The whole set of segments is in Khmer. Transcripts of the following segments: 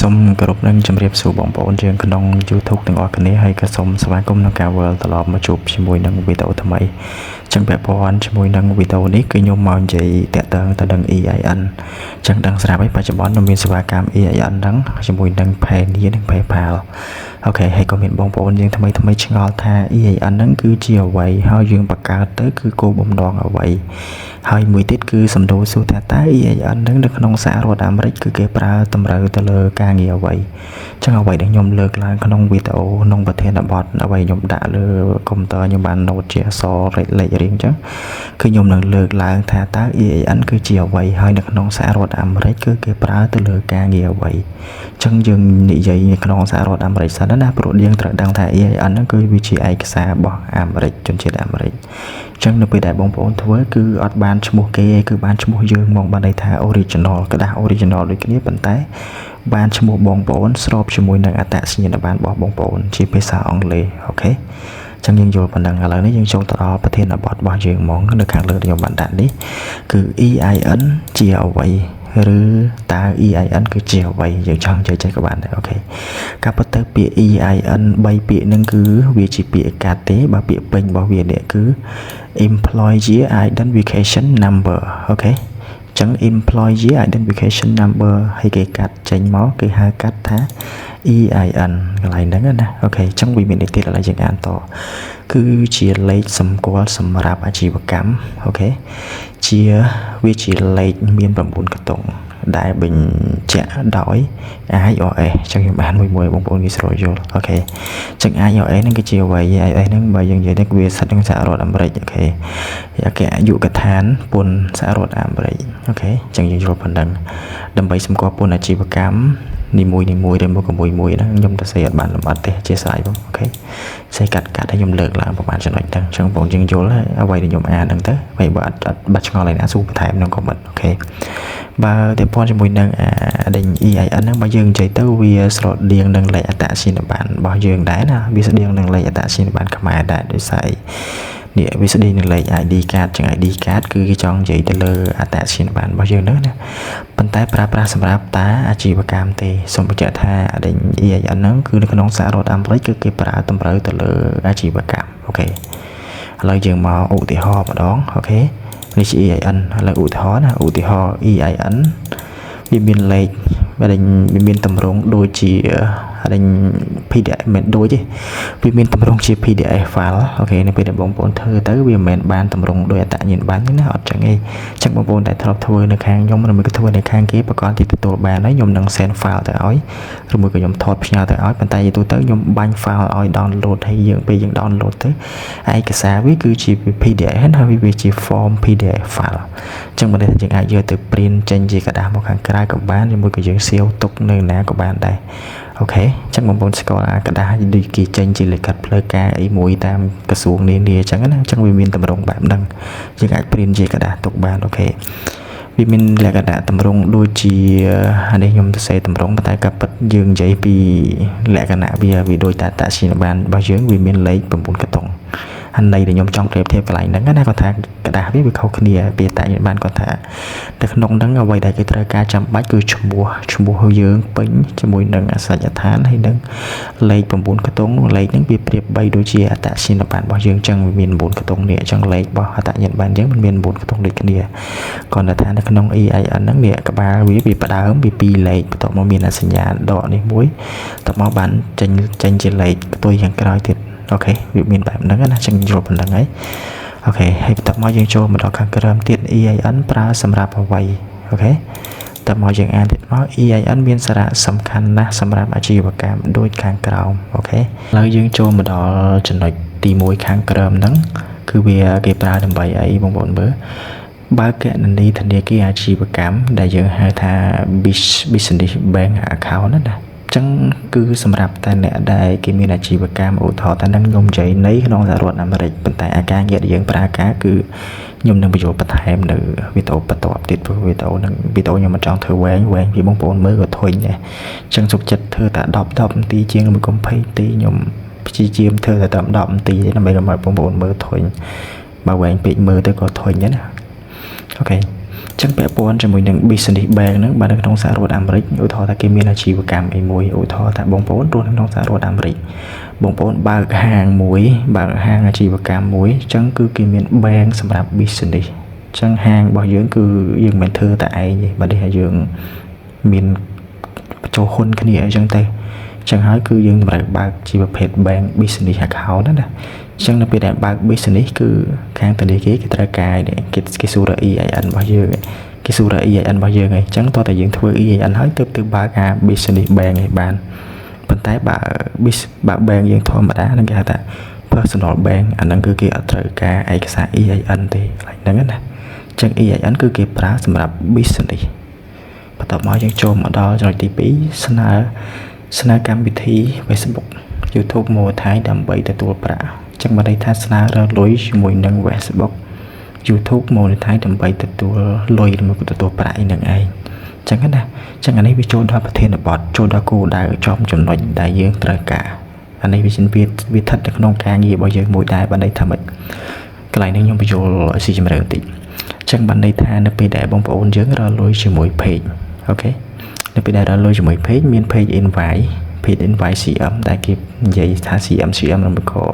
សូមគោរពនឹងជម្រាបសួរបងប្អូនយើងក្នុង YouTube ទាំងអស់គ្នាហើយក៏សូមស្វាគមន៍នឹងការវិលត្រឡប់មកជួបជាមួយនឹងវីដេអូថ្មីចឹងពាក់ព័ន្ធជាមួយនឹងវីដេអូនេះគឺខ្ញុំមកនិយាយតាក់ទងទៅនឹង EIN ចឹងដឹងស្រាប់ហើយបច្ចុប្បន្ននៅមានសេវាកម្ម EIN ហ្នឹងជាមួយនឹង Payoneer និង PayPal អូខេហើយក៏មានបងប្អូនយើងថ្មីឆ្ងល់ថា EIN ហ្នឹងគឺជាអ្វីហើយយើងបង្កើតទៅគឺគោលបំណងអ្វីហើយមួយទៀតគឺសំដៅសួរថាតើ EIN ហ្នឹងនៅក្នុងសហរដ្ឋអាមេរិកគឺគេប្រើតម្រូវទៅលើការងារអ្វីចឹងអ្វីដែលខ្ញុំលើកឡើងក្នុងវីដេអូក្នុងប្រធានបទអ្វីខ្ញុំដាក់លើកុំព្យូទ័រខ្ញុំបាន note ជាអក្សរលេខរៀងចឹងគឺខ្ញុំនឹងលើកឡើងថាតើ EIN គឺជាអ្វីហើយនៅក្នុងសហរដ្ឋអាមេរិកគឺគេប្រើទៅលើការងារអ្វីចឹងយើងនិយាយនៅក្នុងសហរដ្ឋអាមេរិកសិនណាព្រោះយើងត្រូវដឹងថា EIN ហ្នឹងគឺវាជាឯកសាររបស់អាមេរិកជនជាតិអាមេរិកចឹងនៅពេលដែលបងប្អូនធ្វើគឺអត់បានឈ្មោះគេគឺបានឈ្មោះយើងមកបានន័យថា original ក្តាស់ original ដូចគ្នាប៉ុន្តែបានឈ្មោះបងប្អូនស្របជាមួយនឹងអត្តសញ្ញាណប័ណ្ណរបស់បងប្អូនជាភាសាអង់គ្លេសអូខេចឹងយើងយល់ប៉ុណ្ណឹងឥឡូវនេះយើងចូលទៅដល់ប្រធានបទរបស់យើងហ្មងនៅខាងលើខ្ញុំបានដាក់នេះគឺ EIN ជាអ្វីឬតើ EIN គឺជាអ្វីយើងចង់និយាយចេះក៏បានដែរអូខេការពិតទៅពាក្យ EIN 3ពាក្យហ្នឹងគឺវាជាពាក្យកាត់ទេបើពាក្យពេញរបស់វានេះគឺ Employee Identification Number អូខេចឹង Employee Identification Number ហើយគេកាត់ចេញមកគេហៅកាត់ថា EIN កន្លែងហ្នឹងណាអូខេចឹងវាមាននេះទៀតឥឡូវយើងអានតគឺជាលេខសម្គាល់សម្រាប់អាជីវកម្មអូខេវាជាលេខមាន9កតុងដែលបញ្ជាក់ដោយ IRS ចឹងខ្ញុំបានមួយបងប្អូនងាយស្រួលយល់អូខេចឹង IRS ហ្នឹងគឺជាអ្វី IRS ហ្នឹងបើយើងនិយាយទៅវាស្ថិតក្នុងសហរដ្ឋអាមេរិកអូខេអគ្គនាយកដ្ឋានពន្ធសហរដ្ឋអាមេរិកអូខេចឹងយើងយល់ប៉ុណ្ណឹងដើម្បីសម្គាល់ពន្ធអាជីវកម្មនីមួយឬមកមួយហ្នឹងខ្ញុំទៅសេអត់បានលម្អិតទេអធិស្ឋានបងអូខេសេកាត់ឲ្យខ្ញុំលើកឡើងប្រហែលចំណុចហ្នឹងចឹងបងយើងយល់ហើយអ្វីដែលខ្ញុំអានហ្នឹងទៅហើយបើអត់បាច់ឆ្ងល់ឯណាសួរបន្ថែមក្នុង comment អូខេបើតែព័ន្ធជាមួយនឹងដេញ EIN ហ្នឹងបើយើងនិយាយទៅវាស្រដៀងនឹងលេខអត្តសញ្ញាណប័ណ្ណរបស់យើងដែរណាវាស្តៀងនឹងលេខអត្តសញ្ញាណប័ណ្ណខ្មែរដែរដោយសារនេះវាស្តៀងនឹងលេខ ID card ចឹង ID card គឺគេចង់និយាយទៅលើអត្តសញ្ញាណប័ណ្ណរបស់យើងហ្នឹងណាប៉ុន្តែប្រើប្រាស់សម្រាប់តាអាជីវកម្មទេសូមបញ្ជាក់ថាដេញ EIN ហ្នឹងគឺនៅក្នុងសហរដ្ឋអាមេរិកគឺគេប្រើតម្រូវទៅលើអាជីវកម្មអូខេឥឡូវយើងមកឧទាហរណ៍ម្ដងអូខេនេះជា EIN ឥឡូវឧទាហរណ៍ណាឧទាហរណ៍ EIN វាមានលេខវាមានតម្រងដូចជាPDF មិនដូចទេវាមានតម្រងជា PDF file អូខេនៅពេលដែលបងប្អូនធ្វើទៅវាមិនមែនបានតម្រងដោយអត្តសញ្ញាណប័ណ្ណទេណាអត់ចឹងទេចឹងបងប្អូនតែធ្លាប់ធ្វើនៅខាងខ្ញុំឬមួយក៏ធ្វើនៅខាងគេប្រកាសទីទទួលបានហើយខ្ញុំនឹង send file ទៅឲ្យឬមួយក៏ខ្ញុំថតផ្ញើទៅឲ្យប៉ុន្តែយូរទៅខ្ញុំបាញ់ file ឲ្យ download ហើយពេលយើង download ទៅឯកសារវាគឺជា PDF ហើយវាជា form PDF file ចឹងបើយើងអាចយកទៅ print ចេញជាกระดาษមកខាងក្រៅក៏បានឬមួយក៏យើងសៀវទុកនៅណាក៏បានដែរអូខេចឹងបងប្អូនស្គាល់អាกระดาษដូចគេចេញជាលិខិតផ្លូវការអីមួយតាមក្រសួងនានាចឹងណាចឹងវាមានតម្រងបែបហ្នឹងយើងអាច print ជាกระดาษទុកបានអូខេវាមានលក្ខណៈតម្រងដូចជាអានេះខ្ញុំទៅសេតម្រងប៉ុន្តែក៏ពិតយើងនិយាយពីលក្ខណៈវាដូចតាតាសញ្ញាណប័ណ្ណរបស់យើងវាមានលេខ9កតុងអាន័យដែលខ្ញុំចង់ប្រៀបធៀបកន្លែងហ្នឹងណាគាត់ថាกระดาษវាខុសគ្នាពីតាសញ្ញាណប័ណ្ណគាត់ថានៅក្នុងហ្នឹងអ្វីដែលគេត្រូវការចាំបាច់គឺឈ្មោះយើងពេញជាមួយនឹងអាសយដ្ឋានហើយនឹងលេខ9កតុងលេខហ្នឹងវាប្រៀបបីដូចជាអត្តសញ្ញាណប័ណ្ណរបស់យើងចឹងវាមាន9កតុងនេះអញ្ចឹងលេខរបស់អត្តសញ្ញាណប័ណ្ណយើងមាន9កតុងដូចគ្នាគាត់ថានៅក្នុង EIN ហ្នឹងនេះក្បាលវាផ្ដើមពី2លេខបន្ទាប់មកមានសញ្ញាដកនេះមួយបន្ទាប់មកបានចេញជាលេខផ្ទុយខាងក្រោយទៀតអូខេវាមានបែបហ្នឹងណាចឹងយល់ប៉ុណ្្នឹងហើយអូខេហើយបន្ទាប់មកយើងចូលមកដល់ខាងក្រោមទៀត EIN ប្រើសម្រាប់អ្វីអូខេតើមកយើងអានទៀតមក EIN មានសារៈសំខាន់ណាស់សម្រាប់អាជីវកម្មដូចខាងក្រោមអូខេឥឡូវយើងចូលមកដល់ចំណុចទី1ខាងក្រោមហ្នឹងគឺវាគេប្រើដើម្បីអីបងប្អូនមើលបើកណនីធនាគារអាជីវកម្មដែលយើងហៅថា business bank account ណាចឹងគឺសម្រាប់តែអ្នកដែលគេមានអាជីវកម្មឧទាហរណ៍ថានឹងខ្ញុំនិយាយនៃក្នុងសហរដ្ឋអាមេរិកប៉ុន្តែអាការងារដែលយើងប្រើការគឺខ្ញុំនឹងបញ្ចូលបន្ថែមនៅវីដេអូបន្ទាប់ទៀតព្រោះវីដេអូខ្ញុំមិនចង់ធ្វើវែងពីបងប្អូនមើលក៏ធុញដែរចឹងសុខចិត្តធ្វើតែ10នាទីជាង1 20នាទីខ្ញុំព្យាយាមធ្វើតែ10នាទីដើម្បីឲ្យបងប្អូនមើលធុញបើវែងពេកមើលទៅក៏ធុញដែរណាអូខេ ចឹងពាក់ព័ន្ធជាមួយនឹង business bank ហ្នឹងបាទនៅក្នុងសហរដ្ឋអាមេរិកឧទាហរណ៍ថាគេមានអាជីវកម្មអីមួយឧទាហរណ៍ថាបងប្អូនរស់នៅក្នុងសហរដ្ឋអាមេរិកបងប្អូនបើកហាងមួយបើកហាងអាជីវកម្មមួយចឹងគឺគេមាន bank សម្រាប់ business ចឹងហាងរបស់យើងគឺយើងមិនធ្វើតែឯងទេបើនេះយើងមានបញ្ចូលហ៊ុនគ្នាអីចឹងទៅចឹងហើយគឺយើងតម្រូវបើកជាប្រភេទ bank business account ណាចឹងនៅពេលដែលបើក business គឺខាងធនាគារគេត្រូវការគេសួរ EIN របស់យើងគេសួរ EIN របស់យើងហើយចឹងតោះតែយើងធ្វើ EIN ហើយទៅបើកអា business bank ឯបានប៉ុន្តែបើ bank យើងធម្មតានឹងគេហៅថា personal bank អាហ្នឹងគឺគេអត់ត្រូវការឯកសារ EIN ទេខ្លាញ់ហ្នឹងណាចឹង EIN គឺគេប្រើសម្រាប់ business បន្ទាប់មកយើងចូលមកដល់ចំណុចទី2ស្នើកម្មវិធី Facebook YouTube មកថៃដើម្បីទទួលប្រាក់ចឹងបើន័យថាស្នើរកលុយជាមួយនឹង Facebook YouTube មកថៃដើម្បីទទួលលុយឬទទួលប្រាក់ឯនឹងឯងចឹងណាចឹងអានេះវាចូលដល់ប្រធានបទចូលដល់គោលដៅចំចំណុចដែលយើងត្រូវការអានេះវាស្ថិតនៅក្នុងការងាររបស់យើងមួយដែរបើន័យថាម៉េចកន្លែងនេះខ្ញុំបញ្យល់ឲ្យស៊ីជម្រៅបន្តិចចឹងបើន័យថានៅពេលដែលបងប្អូនយើងរកលុយជាមួយ page អូខេនៅពេលដែលរកលុយជាមួយ page មាន page invite CM ដែលគេនិយាយថា CM ឬក៏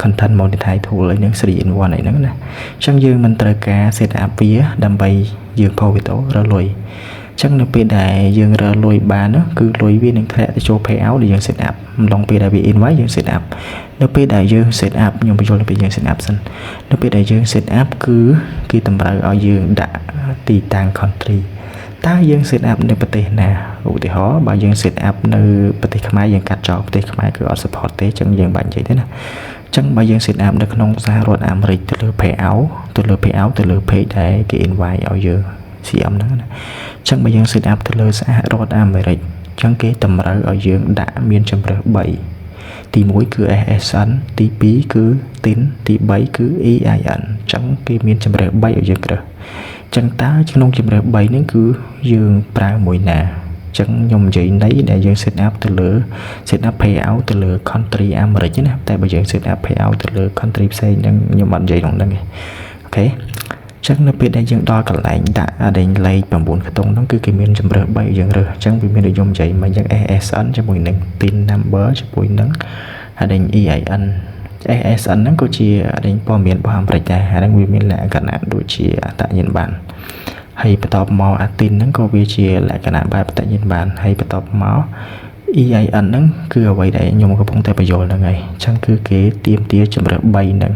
content monetize tool អីហ្នឹង 3 in 1 អីហ្នឹងណាអញ្ចឹងយើងមិនត្រូវការ set up វាដើម្បីយើង post វីដេអូរកលុយអញ្ចឹងនៅពេលដែលយើងរកលុយបានគឺលុយវានឹងធ្លាក់ទៅចូល payout ដែលយើង set up ម្ដងពេលដែលវា invite យើង set up នៅពេលដែលយើង set up ខ្ញុំបញ្យល់នៅពេលយើង set up សិននៅពេលដែលយើង set up គឺគេតម្រូវឲ្យយើងដាក់ទីតាំង country តើយើង set up នៅប្រទេសណាឧទាហរណ៍បើយើង set up នៅប្រទេសខ្មែរយើងកាត់ចោលប្រទេសខ្មែរគឺអត់ support ទេអញ្ចឹងយើងបាច់និយាយទេណាអញ្ចឹងបើយើង set up នៅក្នុងសហរដ្ឋអាមេរិកទៅលើ payout ទៅលើ page ដែលគេ invite ឲ្យយើង CM ហ្នឹងណាអញ្ចឹងបើយើង set up ទៅលើសហរដ្ឋអាមេរិកអញ្ចឹងគេតម្រូវឲ្យយើងដាក់មានជម្រើស3ទី1គឺ SSN ទី2គឺ TIN ទី3គឺ EIN អញ្ចឹងគេមានជម្រើស3ឲ្យយើងរើសចឹងតើក្នុងជម្រើស3ហ្នឹងគឺយើងប្រើមួយណាចឹងខ្ញុំនិយាយន័យដែលយើង set up ទៅលើ set up payout ទៅលើ country អាមេរិកណាតែបើយើង set up payout ទៅលើ country ផ្សេងហ្នឹងខ្ញុំអត់និយាយក្នុងហ្នឹងទេអូខេចឹងនៅពេលដែលយើងដល់កន្លែងដាក់លេខ9ខ្ទង់ហ្នឹងគឺគេមានជម្រើស3យើងរើសចឹងវាមានខ្ញុំនិយាយមកចឹង SSN ជាមួយនឹង TIN number ជាមួយនឹងEIN SSN ហ្នឹងក៏ជាព័ត៌មានរបស់អាមេរិកដែរហើយហ្នឹងវាមានលក្ខណៈដូចជាអត្តញ្ញាណប័ណ្ណហើយបន្ទាប់មក TIN ហ្នឹងក៏វាជាលក្ខណៈបែបអត្តញ្ញាណប័ណ្ណហើយបន្ទាប់មក EIN ហ្នឹងគឺអ្វីដែលខ្ញុំកំពុងតែបញ្យល់ហ្នឹងហើយអញ្ចឹងគឺគេទាមទារជម្រើស3ហ្នឹង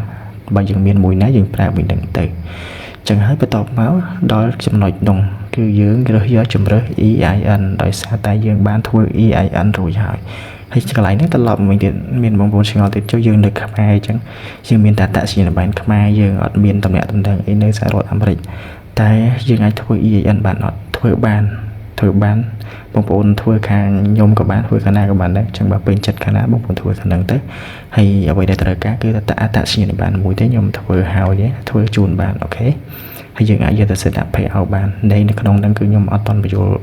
បើយើងមានមួយណាយើងប្រើមួយហ្នឹងទៅអញ្ចឹងហើយបន្ទាប់មកដល់ចំណុចនោះគឺយើងរើសយកជម្រើស EIN ដោយសារតែយើងបានធ្វើ EIN រួចហើយកន្លែងនេះត្រឡប់មកវិញទៀតមានបងប្អូនឆ្ងល់ទៀតចុះយើងនៅខ្មែរអញ្ចឹងយើងមានតែតសញ្ញាណប័ណ្ណខ្មែរយើងអត់មានតំណែងអីនៅសហរដ្ឋអាមេរិកតែយើងអាចធ្វើ EIN បានអត់ធ្វើបានបងប្អូនធ្វើខាងខ្ញុំក៏បានធ្វើខាងណាក៏បានដែរអញ្ចឹងបើពេញចិត្តខាងណាបងប្អូនធ្វើខាងហ្នឹងទៅហើយអ្វីដែលត្រូវការគឺតសញ្ញាណប័ណ្ណមួយទេខ្ញុំធ្វើហើយធ្វើជូនបានអូខេហើយយើងអាចយកទៅ set up payout បាននៅក្នុងហ្នឹងគឺខ្ញុំអត់តន់បញ្យល់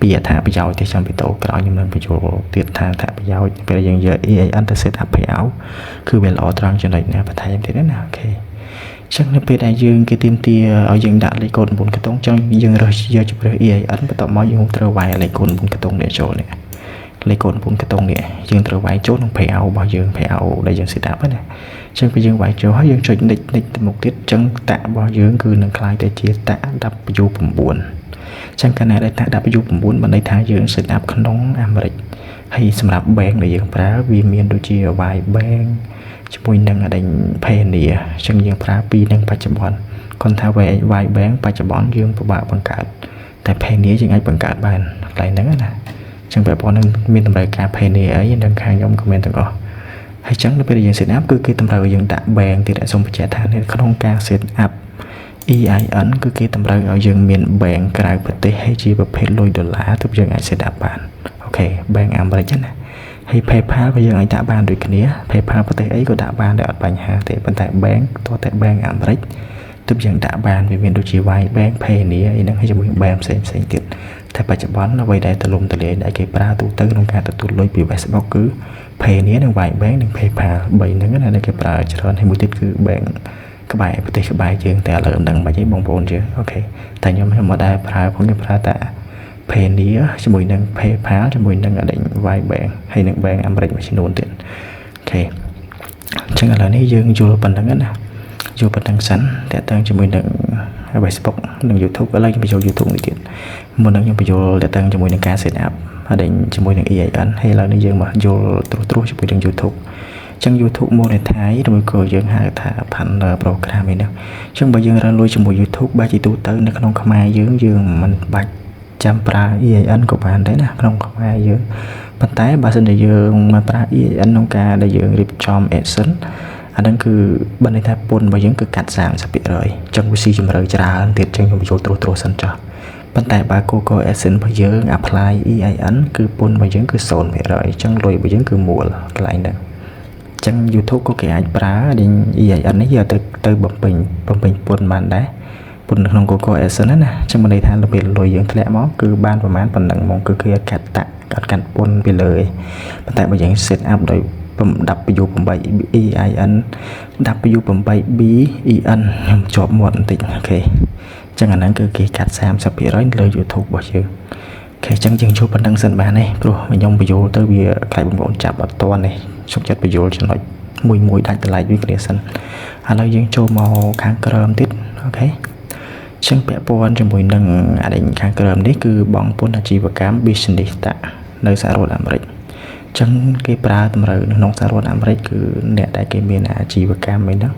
ពីអត្ថប្រយោជន៍ទេចាំវីដេអូក្រោយខ្ញុំនឹងបញ្យល់ទៀតថាអត្ថប្រយោជន៍ពេលយើងយក EIN ទៅ set up payout គឺវាល្អត្រង់ចំណុចណាបន្ថែមទៀតណាអូខេចឹងនៅពេលដែលយើងគេទាមទារឲ្យយើងដាក់លេខកូដ9ខ្ទង់ចឹងយើងរើសយកជម្រើស EIN បន្ទាប់មកយើងត្រូវវាយលេខកូដ9ខ្ទង់នេះចូលនេះលេខកូដ9ខ្ទង់នេះយើងត្រូវវាយចូលក្នុង payout របស់យើង payout ដែលយើង set up ណាចឹងពេលយើងវាយចូលហើយយើងចុចនិចទៅមុខទៀតចឹងតាក់របស់យើងគឺនឹងក្លាយទៅជាតាក់ W9ចឹងកាលណាដែលតាក់ W9 បានន័យថាយើង set up ក្នុងអាមេរិកហើយសម្រាប់ bank ដែលយើងប្រើវាមានដូចជា Y bank ជាមួយនឹងPayoneer ចឹងយើងប្រើពីរនឹងបច្ចុប្បន្នគាត់ថា Y bank បច្ចុប្បន្នយើងពិបាកបង្កើតតែ Payoneer យើងអាចបង្កើតបានកន្លែងហ្នឹងណាចឹងប្រព័ន្ធហ្នឹងមានតម្រូវការ Payoneer អីនឹងខាងខ្ញុំក៏មានទាំងអស់ហើយចឹងនៅពេលយើង set up គឺគេតម្រូវឲ្យយើងដាក់ bank ទៀតសូមបញ្ជាក់ថាក្នុងការ set up EIN គឺគេតម្រូវឲ្យយើងមាន bank ក្រៅប្រទេសហើយជាប្រភេទលុយដុល្លារទើបយើងអាច set up បានអូខេ bank អាមេរិកណាហើយ PayPal ក៏យើងអាចដាក់បានដូចគ្នា PayPal ប្រទេសអីក៏ដាក់បានដែរអត់បញ្ហាទេប៉ុន្តែ bank តោះតែ bank អាមេរិកទើបយើងដាក់បានវាមានដូចជា Y bank Payoneer អីហ្នឹងហើយជាមួយ bank ផ្សេងទៀតតែបច្ចុប្បន្នអ្វីដែលទូលំទូលាយដែលគេប្រើទូទៅក្នុងការទទួលលុយពី Facebook គឺ Payoneer និង Y bank និង PayPal 3ហ្នឹងណាដែលគេប្រើច្រើនហើយមួយទៀតគឺ bank ក្បែរប្រទេសក្បែរយើងតែឥឡូវមិនដឹងមិនអីបងប្អូនជឿអូខេតែខ្ញុំមកដែរប្រើផងខ្ញុំប្រើតែ Payoneer ជាមួយនឹង PayPal ជាមួយនឹងអដេញ Wise Bank ហើយនឹង Bank អាមេរិកមួយចំនួនទៀតអូខេអញ្ចឹងឥឡូវនេះយើងយល់ប៉ុណ្្នឹងណាយល់ប៉ុណ្្នឹងសិនតើតើជាមួយនឹង Facebook និង YouTube ឥឡូវខ្ញុំបញ្ចូល YouTube នេះទៀតមុននឹងខ្ញុំបញ្ចូលតើតើជាមួយនឹងការ set up អដេញជាមួយនឹង EIN ហើយឥឡូវនេះយើងមកយល់ត្រួសជាមួយនឹង YouTube ចឹង YouTube monetize ឬក៏យើងហៅថា partner program ឯនេះចឹងបើយើងរកលុយជាមួយ YouTube បែរជាទូទៅនៅក្នុងខ្មែរយើងមិនបាច់ចាំប្រើ EIN ក៏បានដែរណាក្នុងខ្មែរយើងប៉ុន្តែបើសិនជាយើងមកប្រើ EIN ក្នុងការដែលយើងរៀបចំ AdSense អាហ្នឹងគឺបើន័យថាពន្ធរបស់យើងគឺកាត់ 30% ចឹងវាស៊ីជម្រៅច្រើនទៀតចឹងខ្ញុំបញ្ចូលត្រួសសិនចុះប៉ុន្តែបើ Google AdSense របស់យើង apply EIN គឺពន្ធរបស់យើងគឺ 0% ចឹងលុយរបស់យើងគឺមូលកន្លែងហ្នឹងចឹង YouTube ក៏គេអាចប្រើដែល EIN នេះយកទៅបំពេញពន្ធបានដែរពន្ធនៅក្នុង Google AdSense ណាចឹងមានន័យថាទៅពេលលុយយើងធ្លាក់មកគឺបានប្រហែលប៉ុណ្ណឹងហ្មងគឺគេកាត់កាត់ពន្ធពីលើឯងប៉ុន្តែបើយើង set up ដោយ 10U8 EIN 10U8B EN ខ្ញុំជាប់មាត់បន្តិចអូខេចឹងអាហ្នឹងគឺគេកាត់ 30% លើ YouTube របស់យើងអូខេចឹងយើងចូលប៉ុណ្្នឹងសិនបានទេព្រោះខ្ញុំបញ្យល់ទៅវាខ្លាចបងប្អូនចាប់អត់ទាន់ទេសុខចិត្តបញ្យល់ចំណុចមួយដាច់តម្លៃវាគ្នាសិនឥឡូវយើងចូលមកខាងក្រោមទៀតអូខេចឹងពាក់ព័ន្ធជាមួយនឹងអានេះខាងក្រោមនេះគឺបងពន្ធអាជីវកម្ម Business Tax នៅសហរដ្ឋអាមេរិកចឹងគេប្រើតម្រូវនៅក្នុងសហរដ្ឋអាមេរិកគឺអ្នកដែលគេមានអាជីវកម្មអីហ្នឹង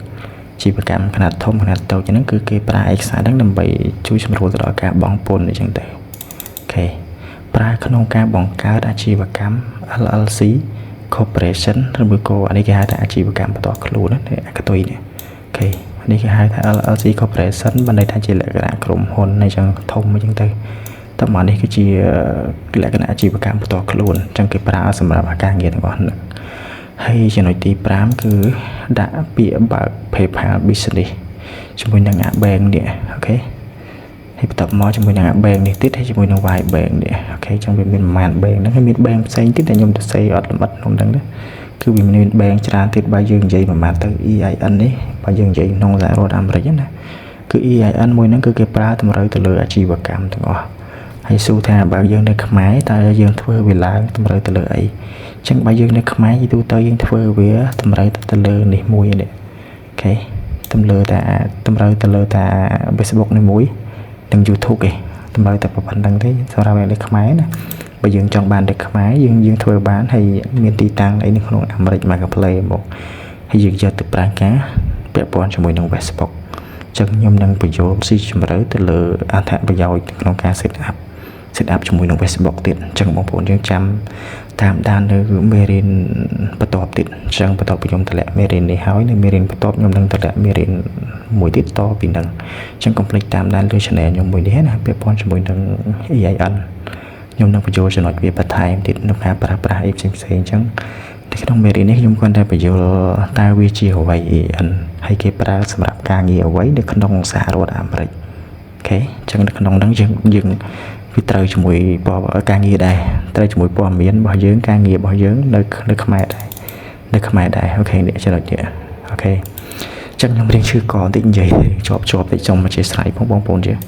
ជីវកម្មខ្នាតធំខ្នាតតូចហ្នឹងគឺគេប្រើឯកសារហ្នឹងដើម្បីជួយសម្រួលទៅដល់ការបង់ពន្ធអញ្ចឹងទៅអូខេប្រើក្នុងការបង្កើតអាជីវកម្ម LLC Corporation ឬមួយក៏អានេះគេហៅថាអាជីវកម្មបន្តខ្លួនណាអាកតុយនេះអូខេនេះគេហៅថា LLC Corporation បានន័យថាជាលក្ខណៈក្រុមហ៊ុនអញ្ចឹងធំអញ្ចឹងទៅតែមកនេះគឺជាលក្ខណៈអាជីវកម្មបន្តខ្លួនអញ្ចឹងគេប្រើសម្រាប់ការងារទាំងអស់ហ្នឹងហើយចំណុចទី5គឺដាក់ពាក្យបើក PayPal Business ជាមួយនឹង Bank នេះអូខេហើយបន្តមកជាមួយនឹង Bank នេះទៀតហើយជាមួយនឹង Wise Bank នេះអូខេអញ្ចឹងវាមានប្រមាណ Bank ហ្នឹងហើយមាន Bank ផ្សេងទៀតដែលខ្ញុំទៅសេអត់លម្អិតក្នុងហ្នឹងណាគឺវាមាន Bank ច្រើនទៀតបើយើងនិយាយប្រមាណទៅ EIN នេះបើយើងនិយាយក្នុងសហរដ្ឋអាមេរិកណាគឺ EIN មួយហ្នឹងគឺគេប្រើតម្រូវទៅលើអាជីវកម្មទាំងអស់ហើយសួរថាបើយើងនៅខ្មែរតើយើងធ្វើវាឡើងតម្រូវទៅលើអីអញ្ចឹងបើយើងនៅខ្មែរយទូទៅយើងធ្វើវាតម្រូវទៅលើនេះមួយនេះអូខេតម្រូវទៅលើតា Facebook នេះមួយនិង YouTube ឯងតម្រូវតែប៉ុណ្្នឹងទេសម្រាប់នៅខ្មែរណាបើយើងចង់បាននៅខ្មែរយើងធ្វើបានហើយមានទីតាំងអីនៅក្នុងអាមេរិក Marketplace មកហើយយើងយកទៅប្រើការពាក់ព័ន្ធជាមួយនឹង Facebook អញ្ចឹងខ្ញុំនឹងបញ្យល់ស៊ីជម្រៅទៅលើអត្ថប្រយោជន៍ក្នុងការ set up ជាមួយនឹង Facebook ទៀតអញ្ចឹងបងប្អូនយើងចាំតាមដាននៅមេរៀនបន្ទាប់ទៀតអញ្ចឹងបន្ទាប់ពីខ្ញុំតម្លាក់មេរៀននេះហើយនៅមេរៀនបន្ទាប់ខ្ញុំនឹងតម្លាក់មេរៀនមួយទៀតតពីនឹងអញ្ចឹងកុំភ្លេចតាមដានលើ channel ខ្ញុំមួយនេះណាពាក់ព័ន្ធជាមួយនឹង EIN ខ្ញុំនឹងបញ្យល់ចំណុចវាបន្ថែមទៀតនៅការប្រើប្រាស់អីផ្សេងអញ្ចឹងនៅក្នុងមេរៀននេះខ្ញុំគ្រាន់តែបញ្យល់តើវាជាអ្វី EIN ហើយគេប្រើសម្រាប់ការងារអ្វីនៅក្នុងសហរដ្ឋអាមេរិកអូខេអញ្ចឹងនៅក្នុងហ្នឹងយើងវាត្រូវជាមួយការងារដែរត្រូវជាមួយព័ត៌មានរបស់យើងការងាររបស់យើងនៅខ្មែរដែរអូខេនេះចំណុចនេះអូខេអញ្ចឹងខ្ញុំរៀងឈឺកបន្តិចនិយាយជាប់តិចចង់មកជាស្រ័យបងប្អូនជាអ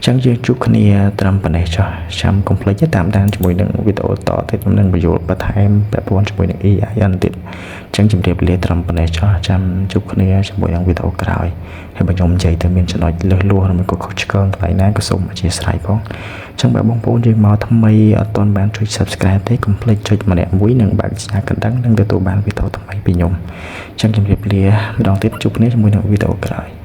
ញ្ចឹងយើងជួបគ្នាត្រឹមប៉ុណ្ណេះចុះចាំកុំភ្លេចតាមដានជាមួយនឹងវីដេអូតទៅខ្ញុំនឹងបញ្យល់បន្ថែមពាក់ព័ន្ធជាមួយនឹង EIN ទៀតអញ្ចឹងជម្រាបលាត្រឹមប៉ុណ្ណេះចុះចាំជួបគ្នាជាមួយនឹងវីដេអូក្រោយហើយបើខ្ញុំនិយាយទៅមានចំណុចលើសលួសឬក៏ខុសឆ្គងកន្លែងណាក៏សូមអធិស្ឋានផងអញ្ចឹងបើបងប្អូនយើងមកថ្មីអត់ទាន់បានចុច Subscribe ទេកុំភ្លេចចុចម្នាក់មួយនិងបើកស្នាកណ្ដឹងនឹងទទួលបានវីដេអូថ្មីពីខ្ញុំអញ្ចឹងជម្រាបលាម្ដងទៀតជួបគ្នាជាមួយនឹងវីដេអូក្រោយ